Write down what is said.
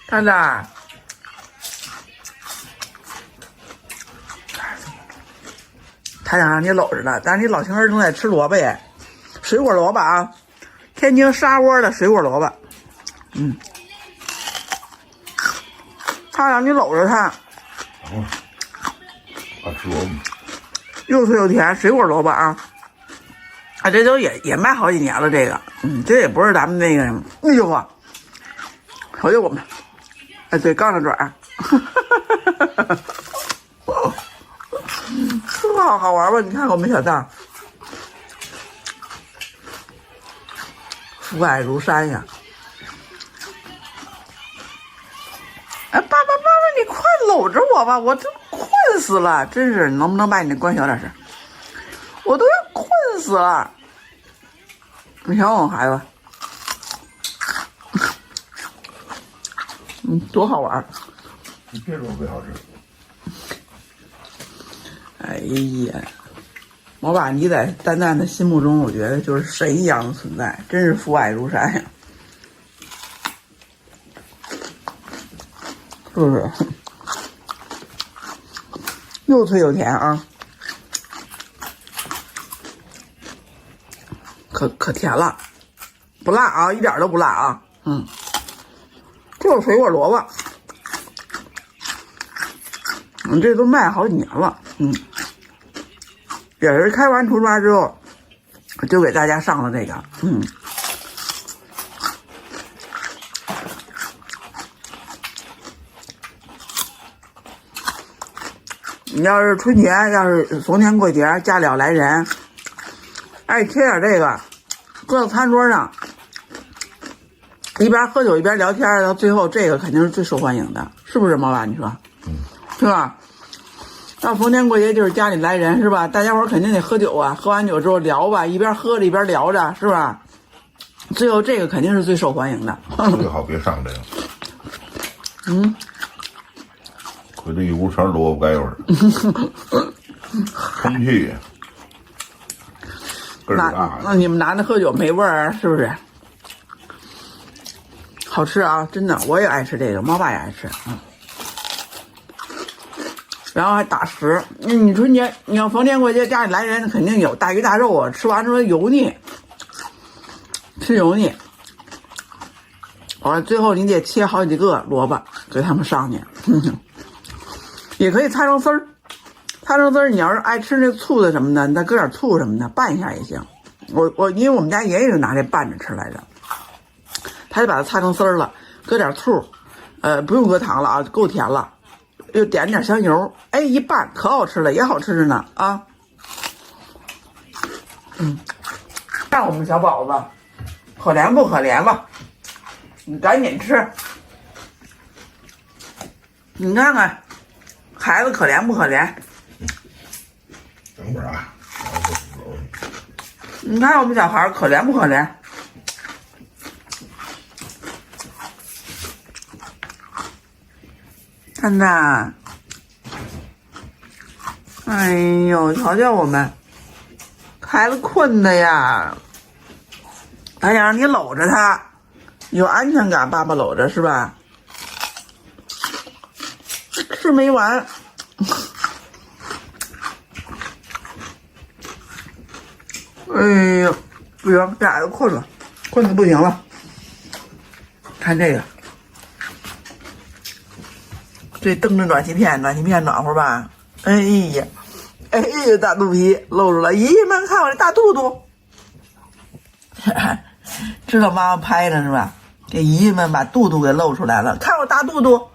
蛋蛋，他想让你搂着呢，但是你老情人正在吃萝卜耶，水果萝卜啊，天津沙窝的水果萝卜，他让你搂着他。吃萝卜，又脆又甜，水果萝卜啊！啊，这都也卖好几年了，这个，这也不是咱们那个，哎呦啊，回去我们，哎，对，杠着爪儿，特好玩吧？你看我们小蛋，父爱如山呀！哎，爸爸，你快搂着我吧，我都困死了，真是，能不能把你那关小点声？我都要困死了。你瞧我孩子，多好玩！你别说不好吃。哎呀，我爸你在蛋蛋的心目中，我觉得就是神一样的存在，真是父爱如山呀。是不是？又脆又甜啊，可甜了，不辣啊，一点都不辣啊，就是水果萝卜，这都卖好几年了，也是开完除抓之后，就给大家上了这个，你要是春节，要是逢年过节，家里要来人，爱切点这个，搁到餐桌上，一边喝酒一边聊天，到最后这个肯定是最受欢迎的，是不是毛爸？你说，是吧？到逢年过节就是家里来人，是吧？大家伙肯定得喝酒啊，喝完酒之后聊吧，一边喝着一边聊着，是吧？最后这个肯定是最受欢迎的。最好别上这个。回这一屋全是萝卜干味儿，空气个儿大。那你们拿着喝酒没味儿，是不是？好吃啊，真的，我也爱吃这个，猫爸也爱吃。然后还打食，你春节你要逢年过节家里来人，肯定有大鱼大肉啊，吃完之后油腻，吃油腻。完了最后你得切好几个萝卜给他们上去。也可以擦成丝儿，擦成丝儿。你要是爱吃那醋的什么的，你再搁点醋什么的拌一下也行。因为我们家爷爷就拿这拌着吃来着，他就把它擦成丝儿了，搁点醋，不用搁糖了啊，够甜了，又点点香油，哎，一拌可好吃了，也好吃着呢啊。看我们小宝子，可怜不可怜吧？你赶紧吃，你看看。孩子可怜不可怜？等会儿啊，你看我们小孩可怜不可怜？蛋蛋，哎呦，瞧瞧我们孩子困的呀，他想让你搂着他，有安全感，爸爸搂着是吧？吃没完，哎呦，不行，这孩子困了，困得不行了。看这个，这蹬着暖气片暖和吧？哎呀，大肚皮露出来，爷爷们看我这大肚肚，知道妈妈拍的是吧？这姨爷们把肚肚给露出来了，看我大肚肚。